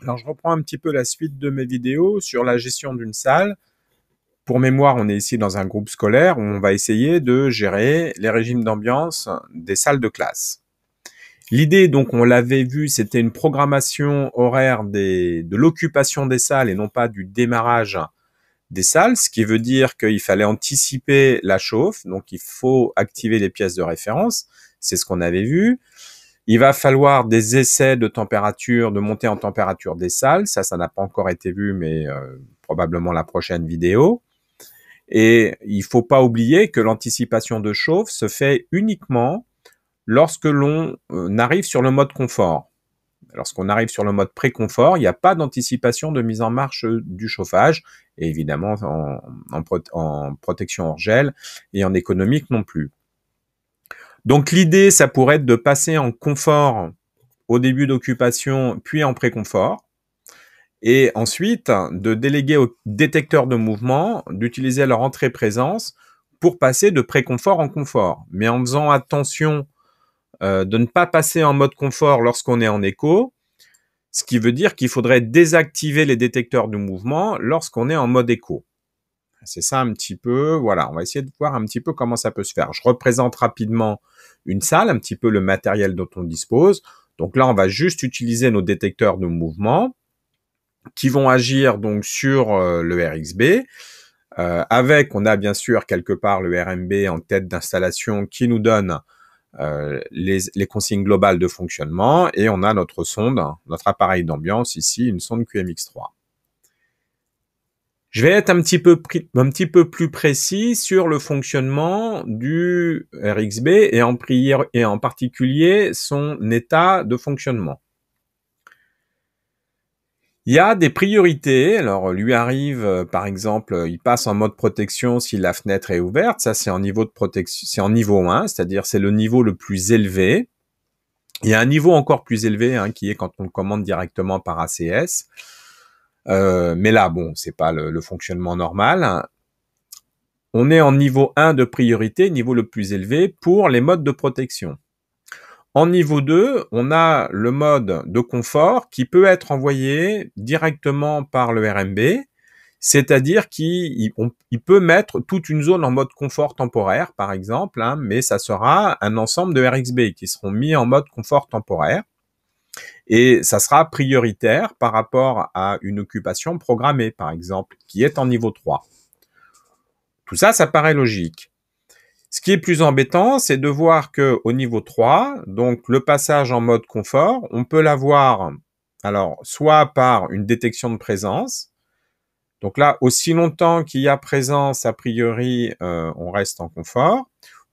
Alors, je reprends un petit peu la suite de mes vidéos sur la gestion d'une salle. Pour mémoire, on est ici dans un groupe scolaire où on va essayer de gérer les régimes d'ambiance des salles de classe. L'idée, donc, on l'avait vu, c'était une programmation horaire de l'occupation des salles et non pas du démarrage des salles, ce qui veut dire qu'il fallait anticiper la chauffe, donc il faut activer les pièces de référence, c'est ce qu'on avait vu. Il va falloir des essais de température, de montée en température des salles. Ça n'a pas encore été vu, mais probablement la prochaine vidéo. Et il faut pas oublier que l'anticipation de chauffe se fait uniquement lorsque l'on arrive sur le mode confort. Lorsqu'on arrive sur le mode pré-confort, il n'y a pas d'anticipation de mise en marche du chauffage, et évidemment en protection hors gel et en économique non plus. Donc l'idée, ça pourrait être de passer en confort au début d'occupation, puis en pré-confort, et ensuite de déléguer aux détecteurs de mouvement d'utiliser leur entrée-présence pour passer de pré-confort en confort, mais en faisant attention de ne pas passer en mode confort lorsqu'on est en écho, ce qui veut dire qu'il faudrait désactiver les détecteurs de mouvement lorsqu'on est en mode écho. C'est ça un petit peu, voilà, on va essayer de voir un petit peu comment ça peut se faire. Je représente rapidement une salle, un petit peu le matériel dont on dispose. Donc là, on va juste utiliser nos détecteurs de mouvement qui vont agir donc sur le RXB. On a bien sûr quelque part le RMB en tête d'installation qui nous donne les consignes globales de fonctionnement, et on a notre sonde, notre appareil d'ambiance ici, une sonde QMX3. Je vais être un petit peu plus précis sur le fonctionnement du RXB et en particulier son état de fonctionnement. Il y a des priorités. Alors, lui arrive, par exemple, il passe en mode protection si la fenêtre est ouverte. Ça, c'est en niveau de protection, c'est en niveau 1, c'est-à-dire c'est le niveau le plus élevé. Il y a un niveau encore plus élevé, qui est quand on le commande directement par ACS. Mais là, bon, c'est pas le fonctionnement normal. On est en niveau 1 de priorité, niveau le plus élevé, pour les modes de protection. En niveau 2, on a le mode de confort qui peut être envoyé directement par le RMB, c'est-à-dire qu'il peut mettre toute une zone en mode confort temporaire, par exemple, mais ça sera un ensemble de RXB qui seront mis en mode confort temporaire, et ça sera prioritaire par rapport à une occupation programmée, par exemple, qui est en niveau 3. Tout ça, ça paraît logique. Ce qui est plus embêtant, c'est de voir que au niveau 3, donc le passage en mode confort, on peut l'avoir alors soit par une détection de présence. Donc là, aussi longtemps qu'il y a présence, a priori, on reste en confort,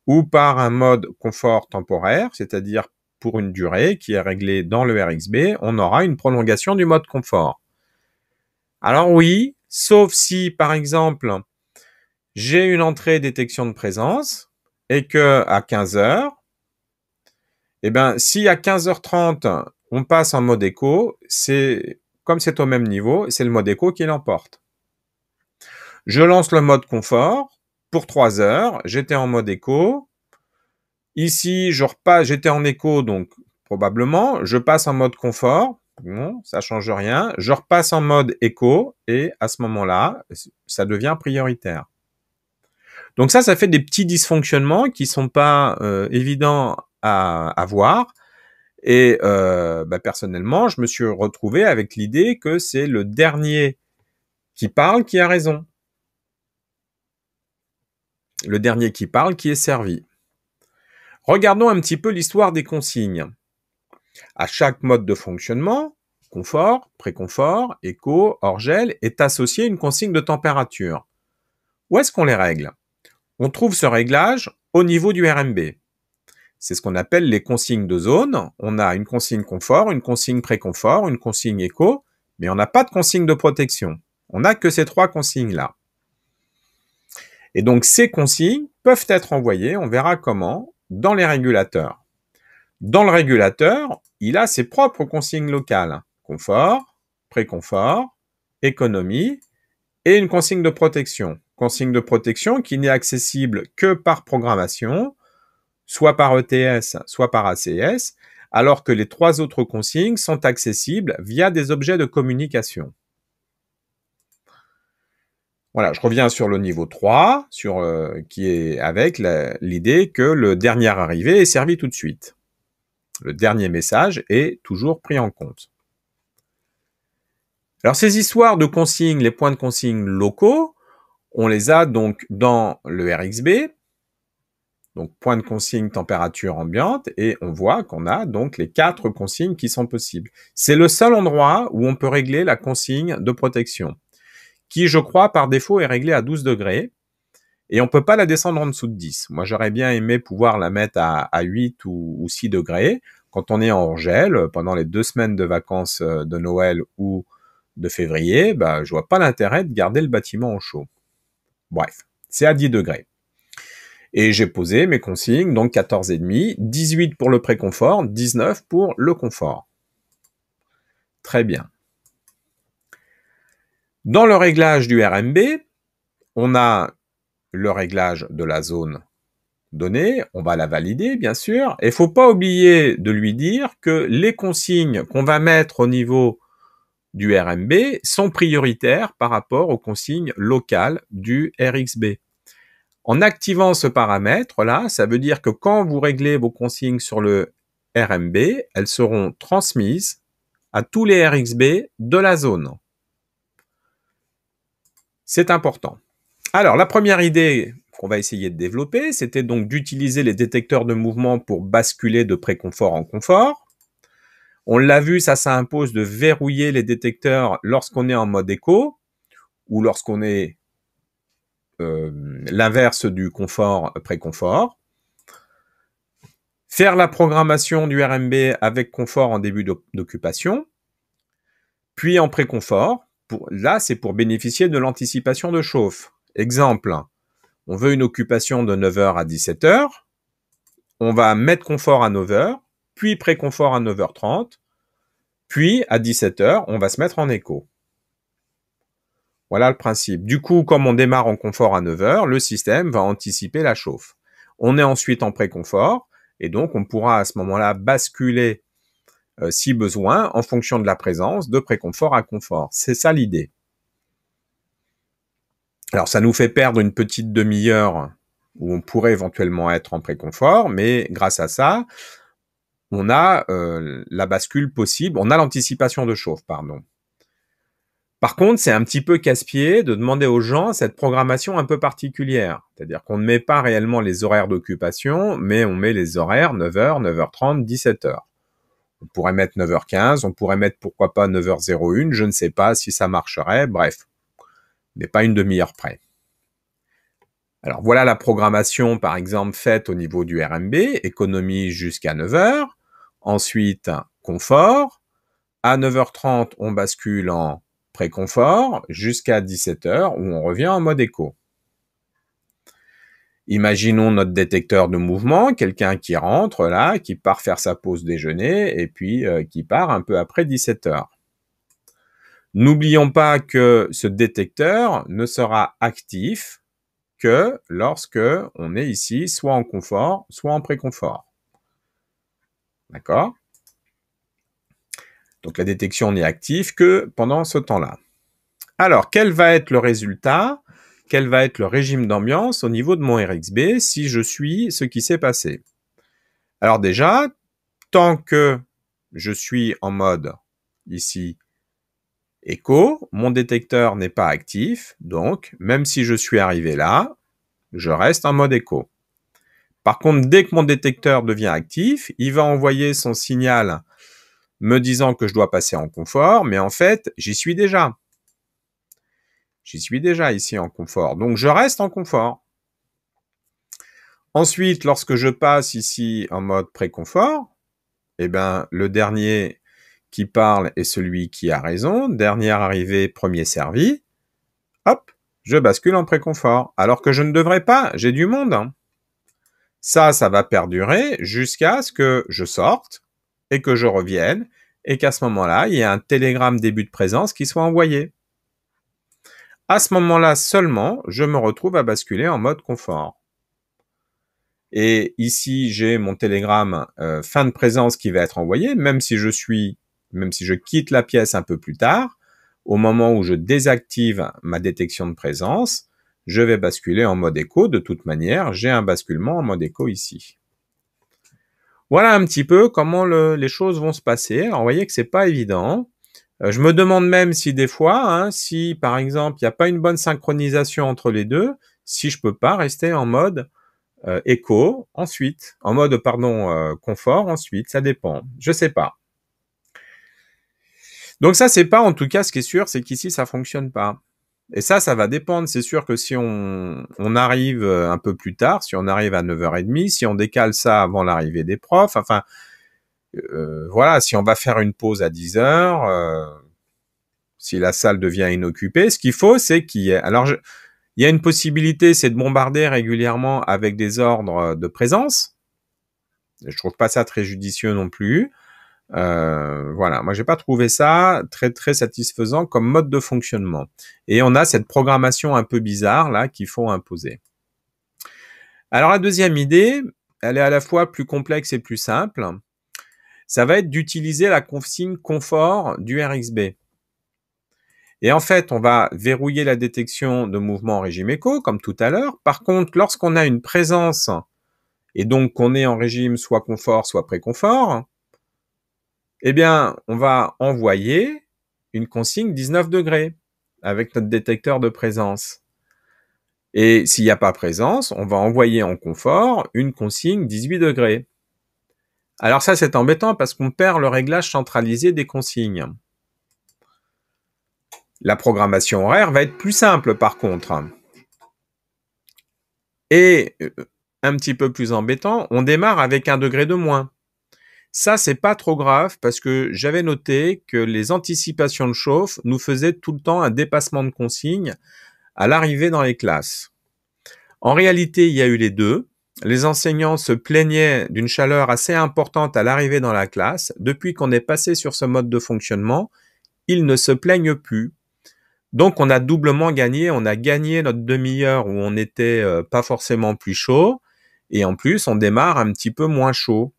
ou par un mode confort temporaire, c'est-à-dire pour une durée qui est réglée dans le RXB, on aura une prolongation du mode confort. Alors oui, sauf si, par exemple, j'ai une entrée détection de présence, et que à 15 heures, si à 15h30, on passe en mode écho, comme c'est au même niveau, c'est le mode écho qui l'emporte. Je lance le mode confort pour 3 heures, j'étais en mode écho. Ici, j'étais en écho, donc probablement, je passe en mode confort. Bon, ça change rien. Je repasse en mode écho, et à ce moment-là, ça devient prioritaire. Donc ça fait des petits dysfonctionnements qui sont pas évidents à voir. Et personnellement, je me suis retrouvé avec l'idée que c'est le dernier qui parle qui a raison. Le dernier qui parle qui est servi. Regardons un petit peu l'histoire des consignes. À chaque mode de fonctionnement, confort, pré-confort, écho, hors-gel, est associée une consigne de température. Où est-ce qu'on les règle? On trouve ce réglage au niveau du RMB. C'est ce qu'on appelle les consignes de zone. On a une consigne confort, une consigne pré-confort, une consigne écho, mais on n'a pas de consigne de protection. On n'a que ces 3 consignes-là. Et donc, ces consignes peuvent être envoyées, on verra comment, dans les régulateurs. Dans le régulateur, il a ses propres consignes locales. Confort, pré-confort, économie, et une consigne de protection. Consigne de protection qui n'est accessible que par programmation, soit par ETS, soit par ACS, alors que les 3 autres consignes sont accessibles via des objets de communication. Voilà, je reviens sur le niveau 3, qui est avec l'idée que le dernier arrivé est servi tout de suite. Le dernier message est toujours pris en compte. Alors ces histoires de consignes, les points de consigne locaux, on les a donc dans le RXB, donc point de consigne température ambiante, et on voit qu'on a donc les 4 consignes qui sont possibles. C'est le seul endroit où on peut régler la consigne de protection, qui, je crois, par défaut est réglée à 12 degrés, et on peut pas la descendre en dessous de 10. Moi, j'aurais bien aimé pouvoir la mettre à 8 ou 6 degrés. Quand on est en gel, pendant les 2 semaines de vacances de Noël ou de février, je vois pas l'intérêt de garder le bâtiment au chaud. Bref, c'est à 10 degrés. Et j'ai posé mes consignes, donc 14,5, 18 pour le préconfort, 19 pour le confort. Très bien. Dans le réglage du RMB, on a le réglage de la zone donnée, on va la valider bien sûr, et il ne faut pas oublier de lui dire que les consignes qu'on va mettre au niveau du RMB sont prioritaires par rapport aux consignes locales du RXB. En activant ce paramètre-là, ça veut dire que quand vous réglez vos consignes sur le RMB, elles seront transmises à tous les RXB de la zone. C'est important. Alors, la première idée qu'on va essayer de développer, c'était donc d'utiliser les détecteurs de mouvement pour basculer de préconfort en confort. On l'a vu, ça impose de verrouiller les détecteurs lorsqu'on est en mode éco ou lorsqu'on est l'inverse du confort préconfort. Faire la programmation du RMB avec confort en début d'occupation, puis en préconfort. Là, c'est pour bénéficier de l'anticipation de chauffe. Exemple, on veut une occupation de 9h à 17h. On va mettre confort à 9h, puis préconfort à 9h30, puis à 17h, on va se mettre en éco. Voilà le principe. Du coup, comme on démarre en confort à 9h, le système va anticiper la chauffe. On est ensuite en préconfort, et donc on pourra à ce moment-là basculer, si besoin, en fonction de la présence, de préconfort à confort. C'est ça l'idée. Alors ça nous fait perdre une petite demi-heure où on pourrait éventuellement être en préconfort, mais grâce à ça, on a la bascule possible, on a l'anticipation de chauffe, pardon. Par contre, c'est un petit peu casse-pied de demander aux gens cette programmation un peu particulière. C'est-à-dire qu'on ne met pas réellement les horaires d'occupation, mais on met les horaires 9h, 9h30, 17h. On pourrait mettre 9h15, on pourrait mettre pourquoi pas 9h01, je ne sais pas si ça marcherait, bref. On n'est pas une demi-heure près. Alors voilà la programmation par exemple faite au niveau du RMB, économie jusqu'à 9h, ensuite confort, à 9h30 on bascule en préconfort jusqu'à 17h où on revient en mode éco. Imaginons notre détecteur de mouvement, quelqu'un qui rentre là, qui part faire sa pause déjeuner et puis qui part un peu après 17h. N'oublions pas que ce détecteur ne sera actif que lorsque on est ici soit en confort, soit en préconfort. D'accord ? Donc la détection n'est active que pendant ce temps-là. Alors, quel va être le résultat ? Quel va être le régime d'ambiance au niveau de mon RXB si je suis ce qui s'est passé ? Alors déjà, tant que je suis en mode ici éco, mon détecteur n'est pas actif, donc même si je suis arrivé là, je reste en mode éco. Par contre, dès que mon détecteur devient actif, il va envoyer son signal me disant que je dois passer en confort, mais en fait, j'y suis déjà. J'y suis déjà ici en confort, donc je reste en confort. Ensuite, lorsque je passe ici en mode préconfort, le dernier qui parle est celui qui a raison, dernier arrivé, premier servi, hop, je bascule en préconfort, alors que je ne devrais pas, j'ai du monde. Ça va perdurer jusqu'à ce que je sorte et que je revienne et qu'à ce moment-là, il y ait un télégramme début de présence qui soit envoyé. À ce moment-là seulement, je me retrouve à basculer en mode confort. Et ici, j'ai mon télégramme fin de présence qui va être envoyé, même si je quitte la pièce un peu plus tard, au moment où je désactive ma détection de présence, je vais basculer en mode écho. De toute manière, j'ai un basculement en mode écho ici. Voilà un petit peu comment les choses vont se passer. Alors, vous voyez que c'est pas évident. Je me demande même si des fois, si par exemple, il n'y a pas une bonne synchronisation entre les deux, si je peux pas rester en mode écho ensuite, en mode confort ensuite, ça dépend. Je sais pas. Donc ça, c'est pas en tout cas ce qui est sûr, c'est qu'ici ça fonctionne pas. Et ça va dépendre. C'est sûr que si on arrive un peu plus tard, si on arrive à 9h30, si on décale ça avant l'arrivée des profs, enfin, voilà, si on va faire une pause à 10h, si la salle devient inoccupée, ce qu'il faut, c'est qu'il y ait... Alors, il y a une possibilité, c'est de bombarder régulièrement avec des ordres de présence. Je trouve pas ça très judicieux non plus. Voilà, moi j'ai pas trouvé ça très très satisfaisant comme mode de fonctionnement. Et on a cette programmation un peu bizarre là qu'il faut imposer. Alors la deuxième idée, elle est à la fois plus complexe et plus simple. Ça va être d'utiliser la consigne confort du RXB. Et en fait, on va verrouiller la détection de mouvement en régime écho, comme tout à l'heure. Par contre, lorsqu'on a une présence, et donc qu'on est en régime soit confort, soit pré-confort, eh bien, on va envoyer une consigne 19 degrés avec notre détecteur de présence. Et s'il n'y a pas présence, on va envoyer en confort une consigne 18 degrés. Alors ça, c'est embêtant parce qu'on perd le réglage centralisé des consignes. La programmation horaire va être plus simple par contre. Et un petit peu plus embêtant, on démarre avec 1 degré de moins. Ça, c'est pas trop grave parce que j'avais noté que les anticipations de chauffe nous faisaient tout le temps un dépassement de consigne à l'arrivée dans les classes. En réalité, il y a eu les deux. Les enseignants se plaignaient d'une chaleur assez importante à l'arrivée dans la classe. Depuis qu'on est passé sur ce mode de fonctionnement, ils ne se plaignent plus. Donc, on a doublement gagné. On a gagné notre demi-heure où on n'était pas forcément plus chaud. Et en plus, on démarre un petit peu moins chaud.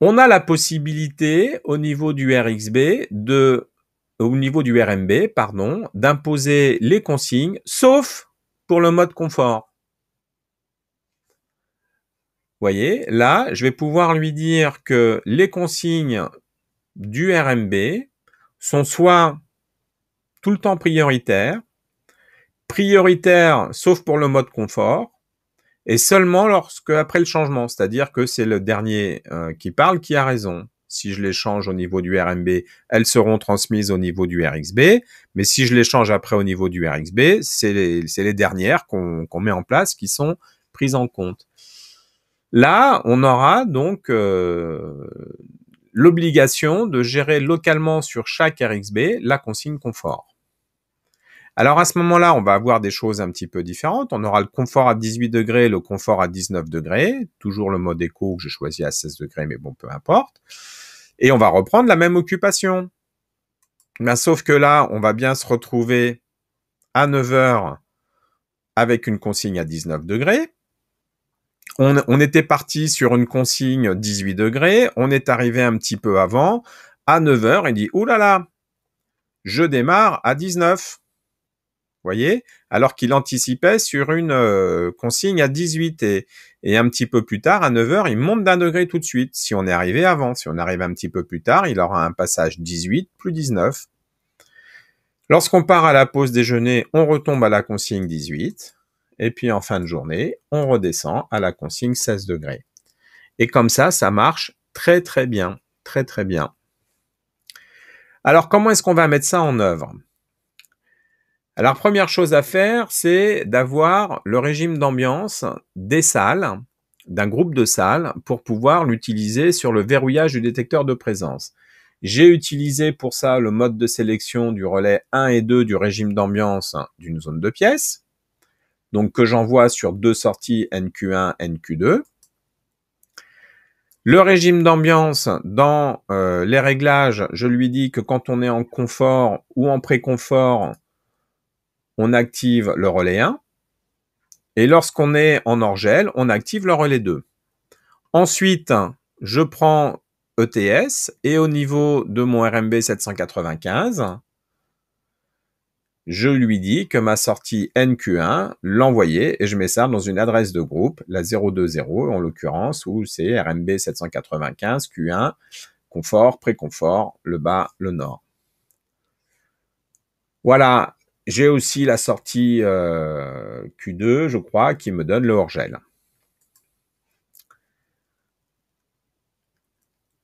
On a la possibilité, au niveau du RXB, au niveau du RMB, d'imposer les consignes, sauf pour le mode confort. Vous voyez, là, je vais pouvoir lui dire que les consignes du RMB sont soit tout le temps prioritaires sauf pour le mode confort, et seulement après le changement, c'est-à-dire que c'est le dernier qui parle qui a raison. Si je les change au niveau du RMB, elles seront transmises au niveau du RXB, mais si je les change après au niveau du RXB, c'est les dernières qu'on met en place qui sont prises en compte. Là, on aura donc l'obligation de gérer localement sur chaque RXB la consigne confort. Alors à ce moment-là, on va avoir des choses un petit peu différentes. On aura le confort à 18 degrés, le confort à 19 degrés, toujours le mode écho que j'ai choisi à 16 degrés, mais bon, peu importe. Et on va reprendre la même occupation. Ben, sauf que là, on va bien se retrouver à 9h avec une consigne à 19 degrés. On était parti sur une consigne 18 degrés, on est arrivé un petit peu avant, à 9h, il dit « Ouh là là, je démarre à 19 ». Vous voyez, alors qu'il anticipait sur une consigne à 18 et un petit peu plus tard, à 9h, il monte d'1 degré tout de suite. Si on est arrivé avant, si on arrive un petit peu plus tard, il aura un passage 18 plus 19. Lorsqu'on part à la pause déjeuner, on retombe à la consigne 18. Et puis en fin de journée, on redescend à la consigne 16 degrés. Et comme ça marche très très bien, très très bien. Alors comment est-ce qu'on va mettre ça en œuvre ? Alors, première chose à faire, c'est d'avoir le régime d'ambiance des salles, d'un groupe de salles, pour pouvoir l'utiliser sur le verrouillage du détecteur de présence. J'ai utilisé pour ça le mode de sélection du relais 1 et 2 du régime d'ambiance d'une zone de pièce, donc que j'envoie sur 2 sorties NQ1, NQ2. Le régime d'ambiance, dans les réglages, je lui dis que quand on est en confort ou en pré-confort, on active le relais 1. Et lorsqu'on est en hors-gel, on active le relais 2. Ensuite, je prends ETS et au niveau de mon RMB 795, je lui dis que ma sortie NQ1, l'envoyer et je mets ça dans une adresse de groupe, la 020 en l'occurrence, où c'est RMB 795, Q1, confort, pré-confort, le bas, le nord. Voilà, j'ai aussi la sortie Q2, je crois, qui me donne le hors-gel.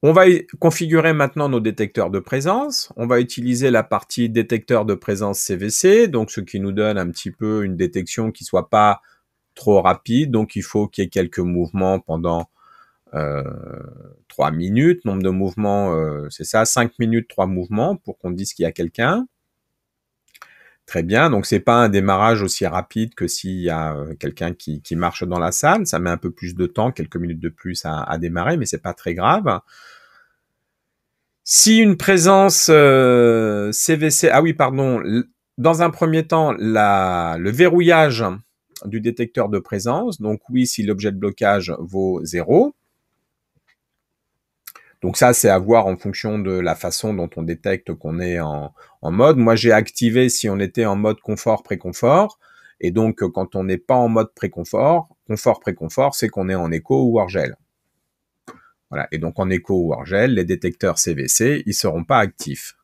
On va configurer maintenant nos détecteurs de présence. On va utiliser la partie détecteur de présence CVC, donc ce qui nous donne un petit peu une détection qui soit pas trop rapide. Donc il faut qu'il y ait quelques mouvements pendant 3 minutes. Nombre de mouvements, c'est ça, 5 minutes, 3 mouvements pour qu'on dise qu'il y a quelqu'un. Très bien, donc c'est pas un démarrage aussi rapide que s'il y a quelqu'un qui marche dans la salle. Ça met un peu plus de temps, quelques minutes de plus à démarrer, mais c'est pas très grave. Si une présence CVC, ah oui, pardon, dans un premier temps, le verrouillage du détecteur de présence, donc oui, si l'objet de blocage vaut 0. Donc ça, c'est à voir en fonction de la façon dont on détecte qu'on est en mode. Moi, j'ai activé si on était en mode confort, pré-confort. Et donc, quand on n'est pas en mode pré-confort, confort, pré-confort, c'est qu'on est en écho ou hors-gel. Voilà. Et donc, en écho ou hors-gel, les détecteurs CVC, ils seront pas actifs.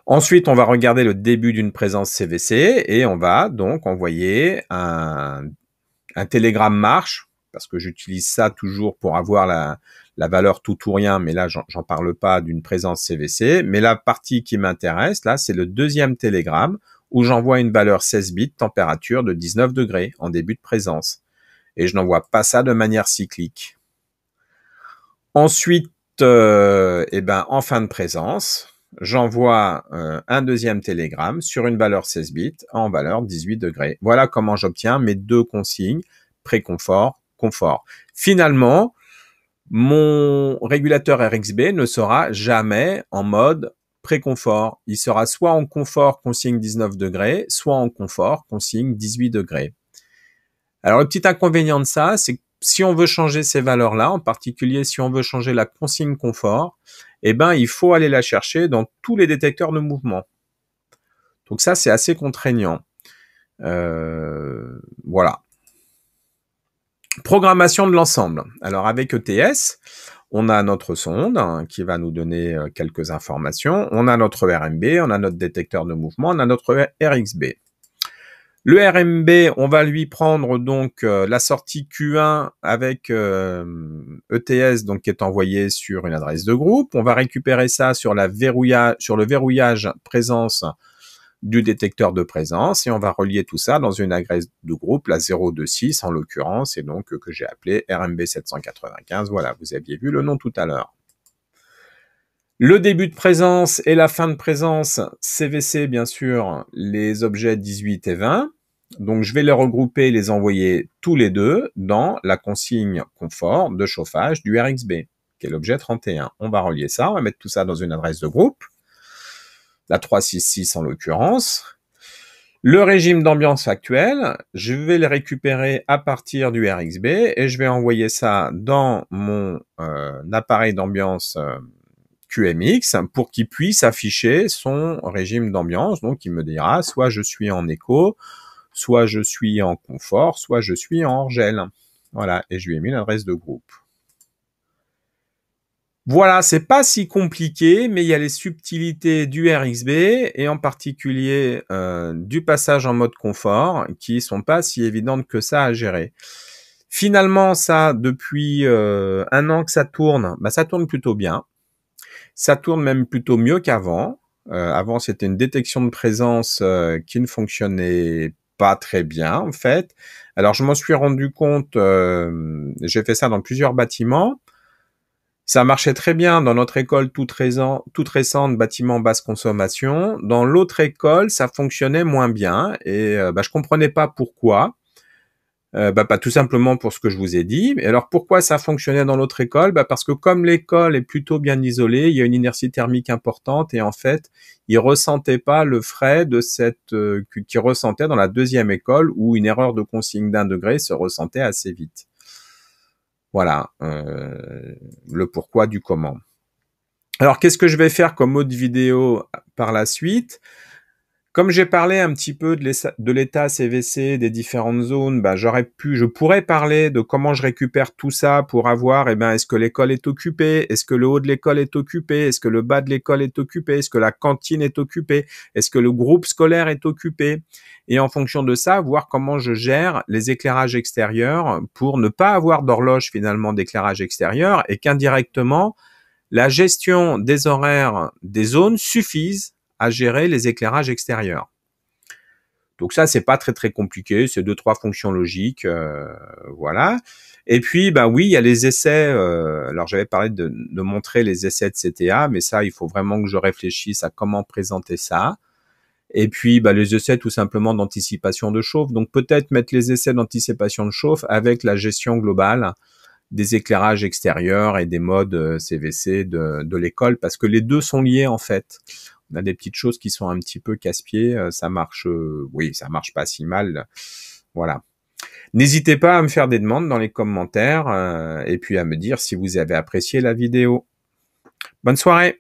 Ensuite, on va regarder le début d'une présence CVC et on va donc envoyer un télégramme marche, parce que j'utilise ça toujours pour avoir la valeur tout ou rien, mais là, j'en parle pas d'une présence CVC. Mais la partie qui m'intéresse, là, c'est le deuxième télégramme où j'envoie une valeur 16 bits, température de 19 degrés en début de présence. Et je n'envoie pas ça de manière cyclique. Ensuite, en fin de présence, j'envoie un deuxième télégramme sur une valeur 16 bits en valeur 18 degrés. Voilà comment j'obtiens mes deux consignes, pré-confort, confort. Finalement, mon régulateur RXB ne sera jamais en mode pré-confort. Il sera soit en confort, consigne 19 degrés, soit en confort, consigne 18 degrés. Alors, le petit inconvénient de ça, c'est que si on veut changer ces valeurs-là, en particulier si on veut changer la consigne confort, il faut aller la chercher dans tous les détecteurs de mouvement. Donc ça, c'est assez contraignant. Voilà. Programmation de l'ensemble. Alors avec ETS, on a notre sonde qui va nous donner quelques informations. On a notre RMB, on a notre détecteur de mouvement, on a notre RXB. Le RMB, on va lui prendre donc la sortie Q1 avec ETS donc qui est envoyé sur une adresse de groupe. On va récupérer ça sur le verrouillage présence du détecteur de présence et on va relier tout ça dans une adresse de groupe, la 026 en l'occurrence, et donc que j'ai appelé RMB 795. Voilà, vous aviez vu le nom tout à l'heure. Le début de présence et la fin de présence, CVC bien sûr, les objets 18 et 20. Donc je vais les regrouper, les envoyer tous les deux dans la consigne confort de chauffage du RXB, qui est l'objet 31. On va relier ça, on va mettre tout ça dans une adresse de groupe, la 366 en l'occurrence. Le régime d'ambiance actuel, je vais le récupérer à partir du RXB et je vais envoyer ça dans mon appareil d'ambiance QMX pour qu'il puisse afficher son régime d'ambiance. Donc il me dira soit je suis en écho, soit je suis en confort, soit je suis en hors-gel. Voilà, et je lui ai mis l'adresse de groupe. Voilà, c'est pas si compliqué, mais il y a les subtilités du RXB et en particulier du passage en mode confort qui sont pas si évidentes que ça à gérer. Finalement, ça, depuis 1 an que ça tourne plutôt bien. Ça tourne même plutôt mieux qu'avant. Avant, c'était une détection de présence qui ne fonctionnait pas très bien, en fait. Alors, je m'en suis rendu compte, j'ai fait ça dans plusieurs bâtiments. Ça marchait très bien dans notre école toute récente, bâtiment basse consommation. Dans l'autre école, ça fonctionnait moins bien et je comprenais pas pourquoi. Pas tout simplement pour ce que je vous ai dit. Et alors pourquoi ça fonctionnait dans l'autre école? Parce que comme l'école est plutôt bien isolée, il y a une inertie thermique importante et en fait, ils ressentaient pas le frais de qu'ils ressentaient dans la deuxième école où une erreur de consigne d'1 degré se ressentait assez vite. Voilà, le pourquoi du comment. Alors qu'est-ce que je vais faire comme autre vidéo par la suite? Comme j'ai parlé un petit peu de l'état CVC, des différentes zones, je pourrais parler de comment je récupère tout ça pour avoir, est-ce que l'école est occupée? Est-ce que le haut de l'école est occupé? Est-ce que le bas de l'école est occupé? Est-ce que la cantine est occupée? Est-ce que le groupe scolaire est occupé? Et en fonction de ça, voir comment je gère les éclairages extérieurs pour ne pas avoir d'horloge finalement d'éclairage extérieur et qu'indirectement, la gestion des horaires des zones suffise à gérer les éclairages extérieurs. Donc ça, c'est pas très très compliqué, c'est 2-3 fonctions logiques, voilà. Et puis, oui, il y a les essais. Alors j'avais parlé de montrer les essais de CTA, mais ça, il faut vraiment que je réfléchisse à comment présenter ça. Et puis, les essais tout simplement d'anticipation de chauffe. Donc peut-être mettre les essais d'anticipation de chauffe avec la gestion globale des éclairages extérieurs et des modes CVC de l'école, parce que les deux sont liés en fait. On a des petites choses qui sont un petit peu casse-pieds, ça marche, oui, ça marche pas si mal, voilà. N'hésitez pas à me faire des demandes dans les commentaires et puis à me dire si vous avez apprécié la vidéo. Bonne soirée!